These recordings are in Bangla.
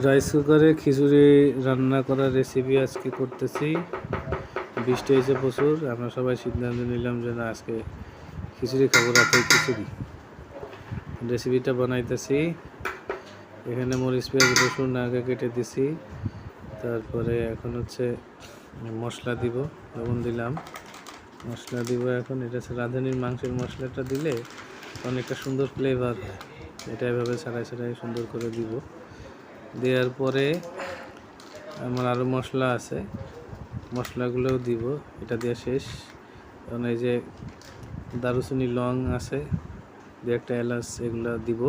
রাইস কুকারে খিচুড়ি রান্না করার রেসিপি আজকে করতেছি। বৃষ্টি হয়েছে প্রচুর, আমরা সবাই সিদ্ধান্ত নিলাম যে না, আজকে খিচুড়ি খাবো, রাতে খিচুড়ি। রেসিপিটা বানাইতেছি। এখানে মরিচ পেঁয়াজ রসুন আগে কেটে দিছি, তারপরে এখন হচ্ছে মশলা দিব, লবণ দিলাম, মশলা দিব। এখন এটা হচ্ছে রাঁধুনির মাংসের মশলাটা দিলে অনেকটা সুন্দর ফ্লেভার হয়। এটা এভাবে ছাড়াই ছাড়াই সুন্দর করে দিব। দেওয়ার পরে আমার আরও মশলা আছে, মশলাগুলোও দিব। এটা দেওয়া শেষ। এখন এই যে দারুচিনি লং আছে, দু একটা এলাচ, এগুলো দিব।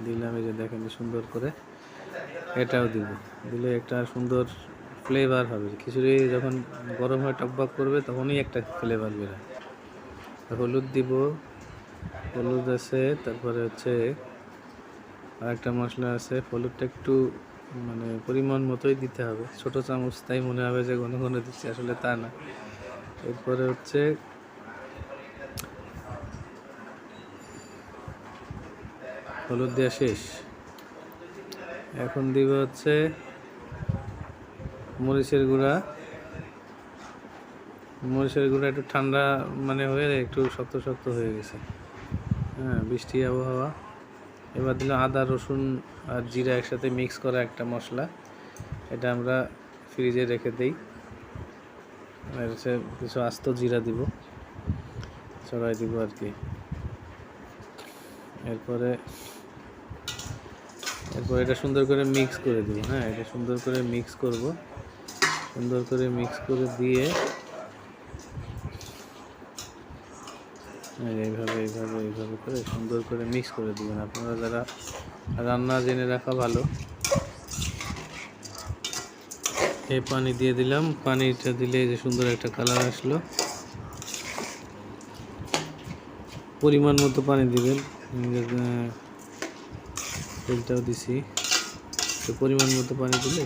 দিলাম, এই যে দেখেন সুন্দর করে এটাও দিব। দিলে একটা সুন্দর ফ্লেভার হবে। খিচুড়ি যখন গরম হয় টকবক করবে তখনই একটা ফ্লেভার বেরোয়। হলুদ দিব, হলুদ আছে। তারপরে হচ্ছে আরেকটা মশলা আছে, হলুদটা একটু মানে পরিমাণ মতোই দিতে হবে, ছোট চামচ, তাই মনে হবে যে ঘন ঘন দিচ্ছি, আসলে তা না। এরপরে হচ্ছে হলুদ দেওয়া শেষ। এখন দিব হচ্ছে মরিচের গুঁড়া। মরিচের গুঁড়া একটু ঠান্ডা মানে হয়ে একটু শক্ত শক্ত হয়ে গেছে, হ্যাঁ, বৃষ্টি আবহাওয়া। এবার দিলাম আদা রসুন আর জিরা একসাথে মিক্স করা একটা মশলা, এটা আমরা ফ্রিজে রেখে দিই। আর হচ্ছে কিছু আস্ত জিরা দিব, ছড়াই দিব আর কি। এরপরে এটা সুন্দর করে মিক্স করে দিব। হ্যাঁ, এটা সুন্দর করে মিক্স করব। সুন্দর করে মিক্স করে দিয়ে এইভাবে এইভাবে এইভাবে করে সুন্দর করে মিক্স করে দিবেন। আপনারা যারা রান্না জেনে রাখা ভালো। এই পানি দিয়ে দিলাম, পানিটা দিলে যে সুন্দর একটা কালার আসলো। পরিমাণ মতো পানি দিবেন, তেলটাও দিছি, তো পরিমাণ মতো পানি দিলে